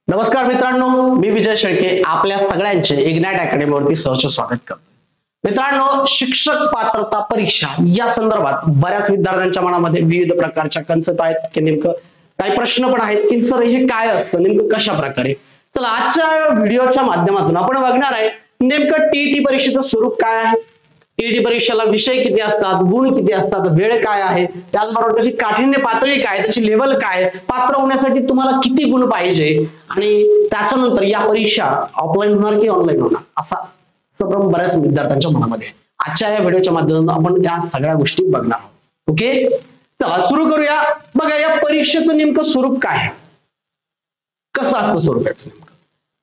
नमस्कार मित्रांनो, मी विजय शेळके आपल्या सगळ्यांचे इग्नाइट अकॅडमीवरती सहर्ष स्वागत करतो. मित्रांनो, शिक्षक पात्रता परीक्षा या संदर्भात बऱ्याच विद्यार्थ्यांच्या मनामध्ये विविध प्रकारच्या कन्सेप्ट आहेत की नेमकं काही प्रश्न पण आहेत की सर हे काय असतं, नेमकं कशा प्रकारे. चला, आजच्या व्हिडिओच्या माध्यमातून आपण बघणार आहे नेमकं टीईटी परीक्षेचं स्वरूप काय आहे, टीईटी परीक्षेला विषय किती असतात, गुण किती असतात, वेळ काय आहे, त्याचबरोबर त्याची काठिण्य पातळी काय, त्याची लेवल काय, पात्र होण्यासाठी तुम्हाला किती गुण पाहिजे आणि त्याच्यानंतर या परीक्षा ऑफलाईन होणार की ऑनलाईन होणार असा संभ्रम बऱ्याच विद्यार्थ्यांच्या मनामध्ये. आजच्या या व्हिडिओच्या माध्यमातून आपण त्या सगळ्या गोष्टी बघणार आहोत. ओके, चला सुरू करूया. बघा, या परीक्षेचं नेमकं स्वरूप काय आहे, कसं असतं स्वरूप याचं नेमकं.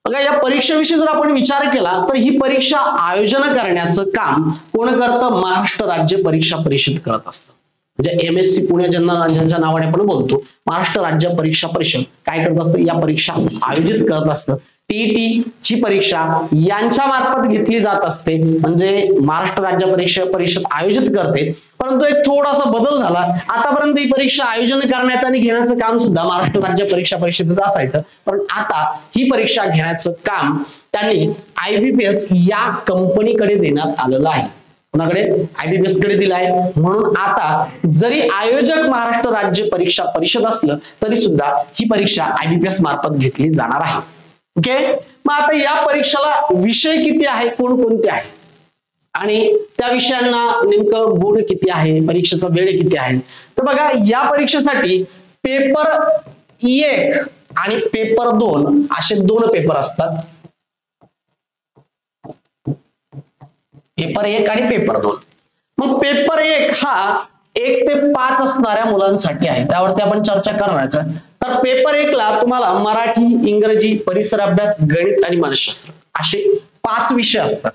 बघा, या परीक्षेविषयी जर आपण विचार केला तर ही परीक्षा आयोजन करण्याचं काम कोण करतं? महाराष्ट्र राज्य परीक्षा परिषद करत असतं. म्हणजे MSc पुणे ज्यांच्या नावाने आपण बोलतो, महाराष्ट्र राज्य परीक्षा परिषद काय करत असतं? या परीक्षा आयोजित करत असतं. टीईटी ची परीक्षा यांच्या मार्फत घेतली जात असते, म्हणजे महाराष्ट्र राज्य परीक्षा परिषद आयोजित करते. परंतु एक थोडासा बदल झाला. आतापर्यंत ही परीक्षा आयोजन करण्याचं आणि घेण्याचं काम सुद्धा महाराष्ट्र राज्य परीक्षा परिषदेत असायचं, पण आता ही परीक्षा घेण्याचं काम त्यांनी IBPS या कंपनीकडे देण्यात आलेलं आहे. कोणाकडे? IBPS कडे दिलाय. म्हणून आता जरी आयोजक महाराष्ट्र राज्य परीक्षा परिषद असलं तरी सुद्धा ही परीक्षा IBPS मार्फत घेतली जाणार आहे. ओके, मग आता या परीक्षेला विषय किती आहे, कोणकोणते आहे आणि त्या विषयांना नेमकं गुण किती आहे, परीक्षेचा वेळ किती आहे. तर बघा, या परीक्षेसाठी पेपर 1 आणि पेपर 2 असे दोन पेपर असतात. पेपर 1 आणि पेपर 2. मग पेपर 1 हा 1 ते 5 असणाऱ्या मुलांसाठी आहे, त्यावरती आपण चर्चा करणार. तर पेपर 1 ला तुम्हाला मराठी, इंग्रजी, परिसर अभ्यास, गणित आणि मानसशास्त्र असे 5 विषय असतात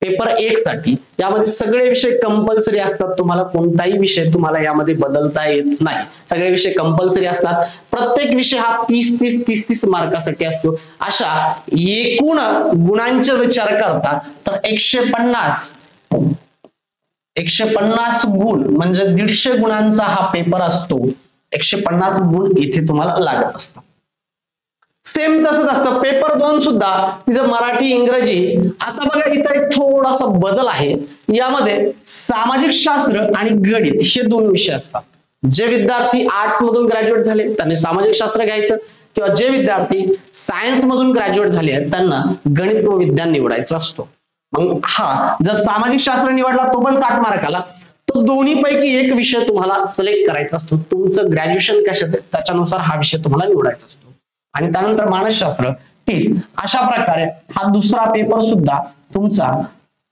पेपर 1 साठी. यामध्ये सगळे विषय कंपल्सरी असतात. तुम्हाला कोणताही विषय तुम्हाला यामध्ये बदलता येत नाही. सगळे विषय कंपल्सरी असतात. प्रत्येक विषय हा 30 मार्कासाठी असतो. अशा एकूण गुणांचा विचार करता तर 150 गुण म्हणजे 150 गुणांचा हा पेपर असतो. 150 गुण इथे तुम्हाला लागत असतात. सेम तसंच असतं पेपर 2 सुद्धा. तिथं मराठी, इंग्रजी. आता बघा, इथं एक थोडासा बदल आहे. यामध्ये सामाजिक शास्त्र आणि गणित हे 2 विषय असतात. जे विद्यार्थी आर्ट्स मधून ग्रॅज्युएट झाले त्यांनी सामाजिक शास्त्र घ्यायचं, किंवा जे विद्यार्थी सायन्स मधून ग्रॅज्युएट झाले आहेत त्यांना गणित व विज्ञान निवडायचा असतो. मग हा जर सामाजिक शास्त्र निवडला तो पण 60 मार्काला, तो दोन्ही पैकी एक विषय तुम्हाला सिलेक्ट करायचा असतो. तुमचं ग्रॅज्युएशन कशात आहे त्याच्यानुसार हा विषय तुम्हाला निवडायचा असतो. आणि त्यानंतर मानसशास्त्र 30. अशा प्रकारे हा दुसरा पेपर सुद्धा तुमचा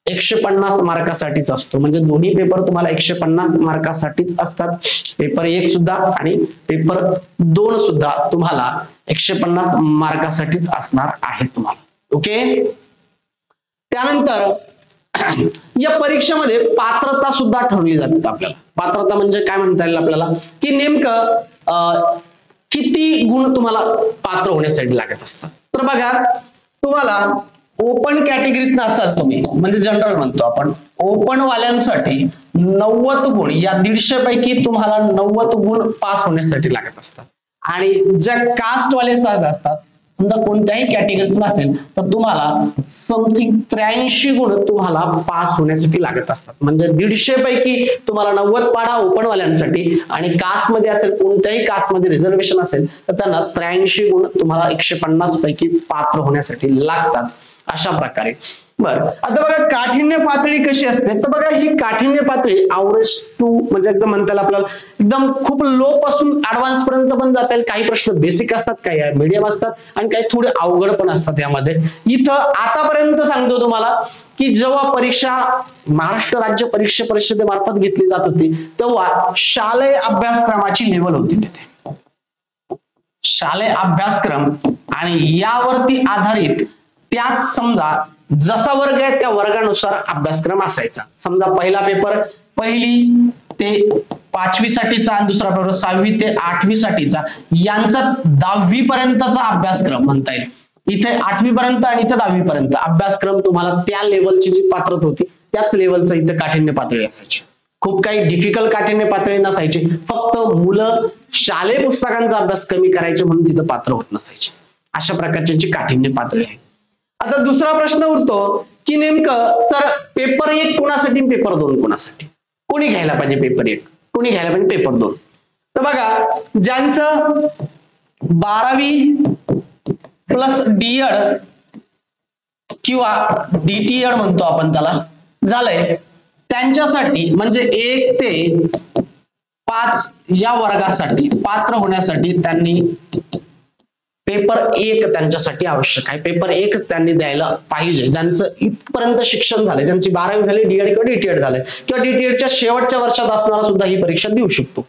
150 मार्कासाठीच असतो. म्हणजे दोन्ही पेपर तुम्हाला 150 मार्कासाठीच असतात. पेपर 1 सुद्धा आणि पेपर 2 सुद्धा तुम्हाला 150 मार्कासाठीच असणार आहे तुम्हाला. ओके, त्यानंतर या परीक्षेमध्ये पात्रता सुद्धा ठरवली जाते. आपल्याला पात्रता म्हणजे काय म्हणता येईल आपल्याला, की नेमकं किती गुण तुम्हाला पात्र होण्यासाठी लागत असतात. तर बघा, तुम्हाला ओपन कॅटेगरीत असाल तुम्ही, म्हणजे जनरल म्हणतो आपण, ओपन वाल्यांसाठी 90 गुण, या 150 पैकी तुम्हाला 90 गुण पास होण्यासाठी लागत असतात. आणि ज्या कास्ट वाले असतात, समजा कोणत्याही कॅटेगरीतून असेल तर तुम्हाला समथिंग 83 गुण तुम्हाला पास होण्यासाठी लागत असतात. म्हणजे 150 पैकी तुम्हाला 90 पाडा ओपन वाल्यांसाठी, आणि कास्ट मध्ये असेल, कोणत्याही कास्ट मध्ये रिझर्वेशन असेल तर त्यांना 83 गुण तुम्हाला 150 पैकी पात्र होण्यासाठी लागतात. अशा प्रकारे. बरं, आता बघा काठिण्य पातळी कशी असते. तर बघा, ही काठिण्य पातळी अवरेज टू म्हणजे एकदम म्हणता येईल आपल्याला, एकदम खूप लो पासून ऍडव्हान्स पर्यंत पण जाता येईल. काही प्रश्न बेसिक असतात, काही मीडियम असतात आणि काही थोडे अवघड पण असतात. यामध्ये इथं आतापर्यंत सांगतो तुम्हाला की जेव्हा परीक्षा महाराष्ट्र राज्य परीक्षा परिषदेमार्फत घेतली जात होती तेव्हा शालेय अभ्यासक्रमाची लेवल होती. तिथे शालेय अभ्यासक्रम आणि यावरती आधारित त्याच समजा जसा वर्ग आहे त्या वर्गानुसार अभ्यासक्रम असायचा. समजा पहिला पेपर 1ली ते 5वी साठीचा आणि दुसरा पेपर 6वी ते 8वी साठीचा, यांचा 10वी पर्यंतचा अभ्यासक्रम म्हणता येईल. इथे 8वी पर्यंत आणि इथे 10वी पर्यंत अभ्यासक्रम तुम्हाला त्या लेवलची जी पात्रता होती त्याच लेवलचं इथे काठिण्य पातळी असायची. खूप काही डिफिकल्ट काठिण्य पातळी नसायची. फक्त मुलं शालेय पुस्तकांचा अभ्यास कमी करायचे म्हणून तिथं पात्र होत नसायचे. अशा प्रकारची काठिण्य पातळी आहे. आता दुसरा प्रश्न उरतो की नेमकं सर पेपर 1 कोणासाठी पेपर 2 कोणासाठी, कोणी घ्यायला पाहिजे पेपर 1, कोणी घ्यायला पाहिजे पेपर 2. तर बघा ज्यांचं 12वी प्लस डीएड किंवा डीटीएड म्हणतो आपण त्याला झालंय, त्यांच्यासाठी म्हणजे 1 ते 5 या वर्गासाठी पात्र होण्यासाठी त्यांनी पेपर 1 त्यांच्यासाठी आवश्यक आहे. पेपर 1 त्यांनी द्यायला पाहिजे. ज्यांचं इथपर्यंत शिक्षण झालंय, ज्यांची 12वी झाली, डीएड किंवा डीटीएड झालंय किंवा डीटीएडच्या शेवटच्या वर्षात असणारा सुद्धा ही परीक्षा देऊ शकतो,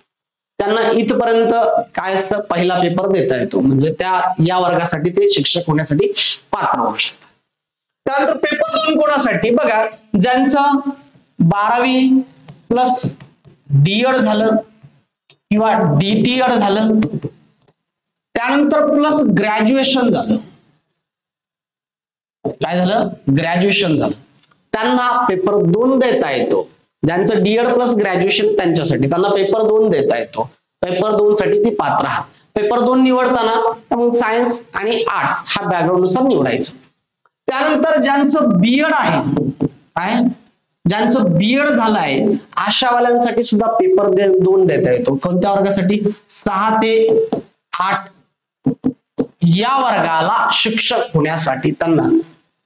त्यांना इथपर्यंत काय असतं, पहिला पेपर देता येतो, म्हणजे त्या या वर्गासाठी ते शिक्षक होण्यासाठी पात्र होऊ शकतात. त्यानंतर पेपर 2 कोणासाठी, बघा ज्यांचं 12वी प्लस डीएड झालं किंवा डीटीएड झालं, त्यानंतर प्लस ग्रॅज्युएशन झालं, काय झालं, ग्रॅज्युएशन झालं, त्यांना पेपर 2 देता येतो. ज्यांचं डीएड प्लस ग्रॅज्युएशन त्यांच्यासाठी त्यांना पेपर 2 देता येतो. पेपर 2 साठी ती पात्र आहात. पेपर 2 निवडताना मग सायन्स आणि आर्ट्स हा बॅकग्राऊंड नुसार निवडायचं. त्यानंतर ज्यांचं बीएड आहे, काय ज्यांचं बीएड झालं आहे अशावाल्यांसाठी सुद्धा पेपर 2 देता येतो. कोणत्या वर्गासाठी, 6 ते 8 या वर्गाला शिक्षक होण्यासाठी त्यांना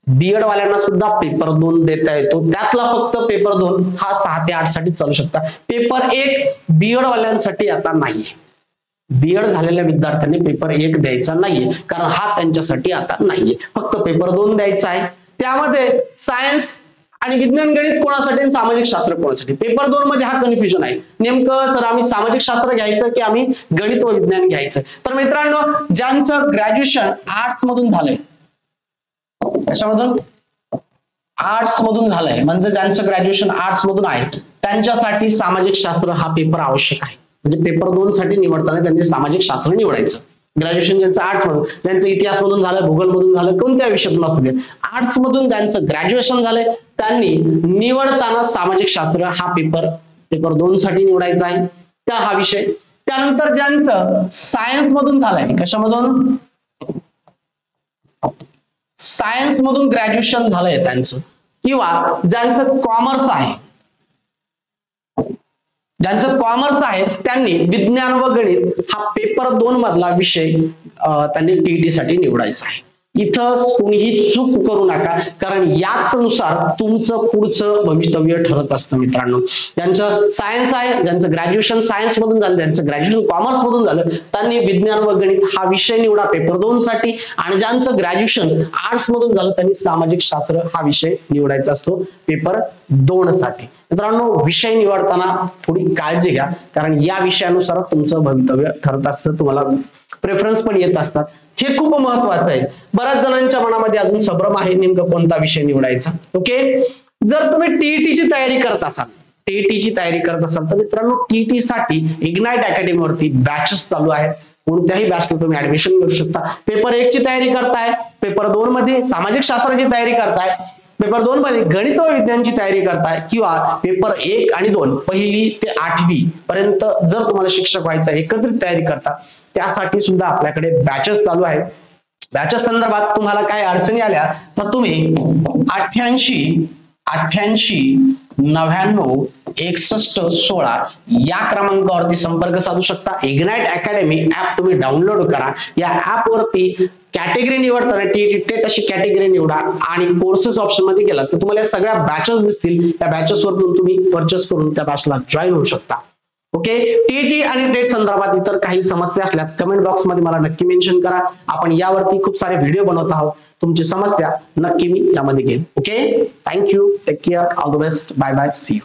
बीएड वाल्यांना सुद्धा पेपर 2 देता येतो. त्यातला फक्त पेपर 2 हा 6 ते 8 साठी चालू शकता. पेपर 1 बीएड वाल्यांसाठी आता नाहीये. बीएड झालेल्या विद्यार्थ्यांनी पेपर 1 द्यायचा नाहीये, कारण हा त्यांच्यासाठी आता नाहीये. फक्त पेपर 2 द्यायचा आहे. त्यामध्ये सायन्स आणि विज्ञान गणित कोणासाठी आणि सामाजिक शास्त्र कोणासाठी, पेपर 2 मध्ये हा कन्फ्युजन आहे. नेमकं सर आम्ही सामाजिक शास्त्र घ्यायचं की आम्ही गणित व विज्ञान घ्यायचं. तर मित्रांनो ज्यांचं ग्रॅज्युएशन आर्ट्स मधून झालंय, कशामधून, आर्ट्स मधून झालंय, म्हणजे ज्यांचं ग्रॅज्युएशन आर्ट्स मधून आहे त्यांच्यासाठी सामाजिक शास्त्र हा पेपर आवश्यक आहे. म्हणजे पेपर 2 साठी निवडताना त्यांनी सामाजिक शास्त्र निवडायचं. ग्रॅज्युएशन ज्यांचं आर्ट्स मधून, ज्यांचं इतिहास मधून झालं, भूगोल मधून झालं, कोणत्या विषयातून असू दे, आर्ट्स मधून ज्यांचं ग्रॅज्युएशन झालंय त्यांनी निवडताना सामाजिक शास्त्र हा पेपर 2 साठी निवडायचा आहे, त्या हा विषय. त्यानंतर ज्यांचं सायन्स मधून झालंय, कशामधून, सायन्स मधून ग्रॅज्युएशन झालंय त्यांचं, किंवा ज्यांचं कॉमर्स आहे, ज्यांचं कॉमर्स आहे त्यांनी विज्ञान व गणित हा पेपर 2 मधला विषय त्यांनी टीईटी साठी निवडायचा आहे. इथं कोणीही चूक करू नका, कारण याच नुसार तुमचं पुढचं भवितव्य ठरत असतं मित्रांनो. ज्यांचं सायन्स आहे, ज्यांचं ग्रॅज्युएशन सायन्स मधून झालं, ज्यांचं ग्रॅज्युएशन कॉमर्स मधून झालं त्यांनी विज्ञान व गणित हा विषय निवडा पेपर 2 साठी, आणि ज्यांचं ग्रॅज्युएशन आर्ट्स मधून झालं त्यांनी सामाजिक शास्त्र हा विषय निवडायचा असतो पेपर 2 साठी. मित्रांनो विषय निवडताना थोडी काळजी घ्या, कारण या विषयानुसार तुमचं भवितव्य ठरत असतं, तुम्हाला प्रेफरन्स पण येत असतात. हे खूप महत्वाचं आहे. बऱ्याच जणांच्या मनामध्ये अजून संभ्रम आहे नेमकं कोणता विषय निवडायचा. ओके, जर तुम्ही टीईटीची तयारी करत असाल, तर मित्रांनो टीईटी साठी इग्नाइट अकॅडमी वरती बॅचेस चालू आहेत. कोणत्याही बॅचला तुम्ही ऍडमिशन घेऊ शकता. पेपर 1 ची तयारी करताय, पेपर 2 मध्ये सामाजिक शास्त्राची तयारी करताय, पेपर 2 मध्ये गणित व विज्ञानची तयारी करताय, किंवा पेपर 1 आणि 2 पहिली ते 8वी पर्यंत जर तुम्हाला शिक्षक व्हायचं एकत्रित तयारी करता, त्यासाठी सुद्धा आपल्याकडे बॅचेस चालू आहेत. बॅचेस संदर्भात तुम्हाला काही अडचणी आल्या तर तुम्ही 88 99 61 16 या क्रमांकावरती संपर्क साधू शकता. इग्नाइट अकॅडमी ऍप तुम्ही डाउनलोड करा. या ऍप वरती कॅटेगरी निवडताना टीईटी टेट अशी कॅटेगरी निवडा आणि कोर्सेस ऑप्शन मध्ये गेला तर तुम्हाला सगळ्या बॅचेस दिसतील. त्या बॅचेस वरून तुम्ही परचेस करून त्या बॅचला जॉईन होऊ शकता. ओके, टीईटी आणि टेट संदर्भात इतर काही समस्या असल्यात कमेंट बॉक्स मध्ये मला नक्की मेन्शन करा. आपण यावरती खूप सारे व्हिडिओ बनवत आहोत. तुमची समस्या नक्की मी यामध्ये घेईन. Okay, thank you, take care, all the best, bye bye, see you.